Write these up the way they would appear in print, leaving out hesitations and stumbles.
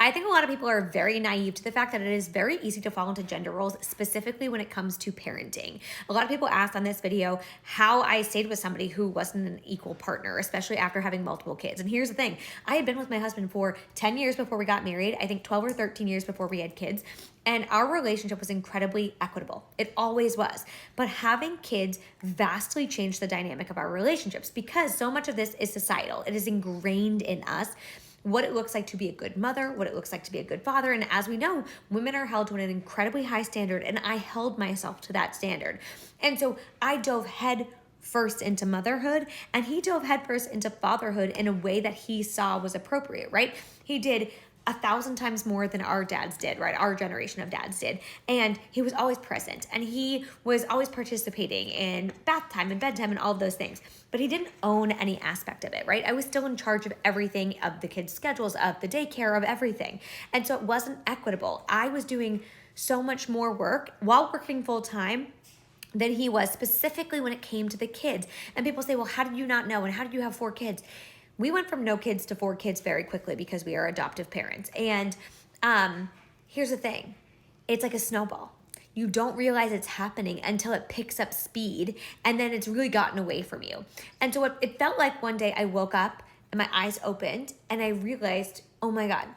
I think a lot of people are very naive to the fact that it is very easy to fall into gender roles, specifically when it comes to parenting. A lot of people asked on this video how I stayed with somebody who wasn't an equal partner, especially after having multiple kids. And here's the thing. I had been with my husband for 10 years before we got married. I think 12 or 13 years before we had kids. And our relationship was incredibly equitable. It always was. But having kids vastly changed the dynamic of our relationships because so much of this is societal. It is ingrained in us what it looks like to be a good mother, what it looks like to be a good father. And as we know, women are held to an incredibly high standard, and I held myself to that standard. And so I dove head first into motherhood, and he dove headfirst into fatherhood in a way that he saw was appropriate, right? He did 1,000 times more than our dads did, right? Our generation of dads did. And he was always present, and he was always participating in bath time and bedtime and all of those things. But he didn't own any aspect of it, right? I was still in charge of everything, of the kids' schedules, of the daycare, of everything. And so it wasn't equitable. I was doing so much more work while working full time than he was, specifically when it came to the kids. And people say, well, how did you not know? And how did you have 4 kids? We went from no kids to 4 kids very quickly because we are adoptive parents. And here's the thing. It's like a snowball. You don't realize it's happening until it picks up speed, and then it's really gotten away from you. And so it felt like one day I woke up and my eyes opened and I realized, oh my God,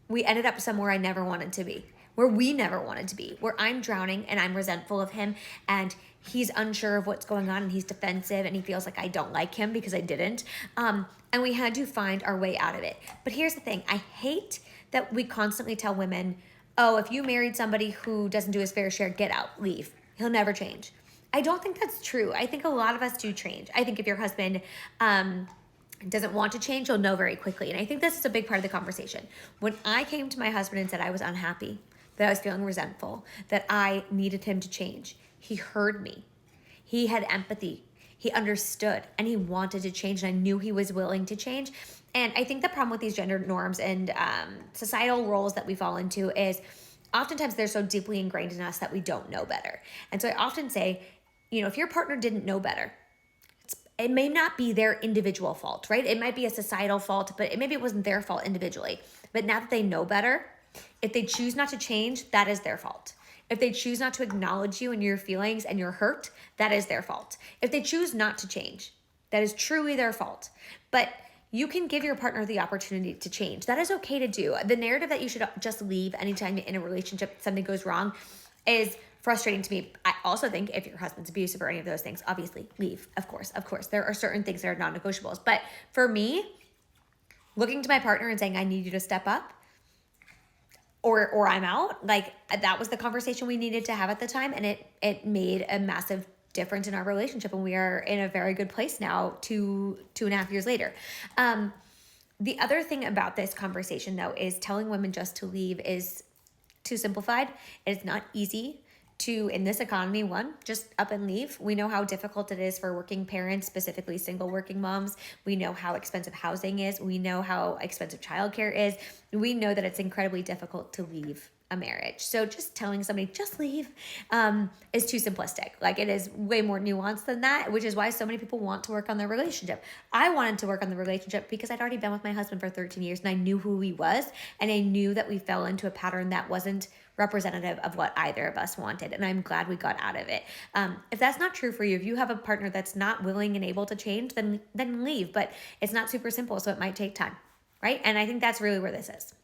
we ended up somewhere I never wanted to be, where we never wanted to be, where I'm drowning and I'm resentful of him and he's unsure of what's going on and he's defensive and he feels like I don't like him because I didn't. And we had to find our way out of it. But here's the thing. I hate that we constantly tell women, oh, if you married somebody who doesn't do his fair share, get out, leave. He'll never change. I don't think that's true. I think a lot of us do change. I think if your husband doesn't want to change, you'll know very quickly. And I think this is a big part of the conversation. When I came to my husband and said I was unhappy, that I was feeling resentful, that I needed him to change, he heard me. He had empathy. He understood and he wanted to change, and I knew he was willing to change. And I think the problem with these gender norms and societal roles that we fall into is oftentimes they're so deeply ingrained in us that we don't know better. And so I often say, if your partner didn't know better, it may not be their individual fault, right? It might be a societal fault, but maybe it wasn't their fault individually. But now that they know better, if they choose not to change, that is their fault. If they choose not to acknowledge you and your feelings and your hurt, that is their fault. If they choose not to change, that is truly their fault. But you can give your partner the opportunity to change. That is okay to do. The narrative that you should just leave anytime in a relationship something goes wrong is frustrating to me. I also think if your husband's abusive or any of those things, obviously leave. Of course. There are certain things that are non-negotiables. But for me, looking to my partner and saying, I need you to step up, or I'm out, like that was the conversation we needed to have at the time. And it made a massive difference in our relationship. And we are in a very good place now, 2.5 years later. The other thing about this conversation though, is telling women just to leave is too simplified. It's not easy to, in this economy, just up and leave. We know how difficult it is for working parents, specifically single working moms. We know how expensive housing is. We know how expensive childcare is. We know that it's incredibly difficult to leave a marriage. So just telling somebody, just leave, is too simplistic. Like it is way more nuanced than that, which is why so many people want to work on their relationship. I wanted to work on the relationship because I'd already been with my husband for 13 years and I knew who he was. And I knew that we fell into a pattern that wasn't representative of what either of us wanted. And I'm glad we got out of it. If that's not true for you, if you have a partner that's not willing and able to change, then leave. But it's not super simple, so it might take time, right? And I think that's really where this is.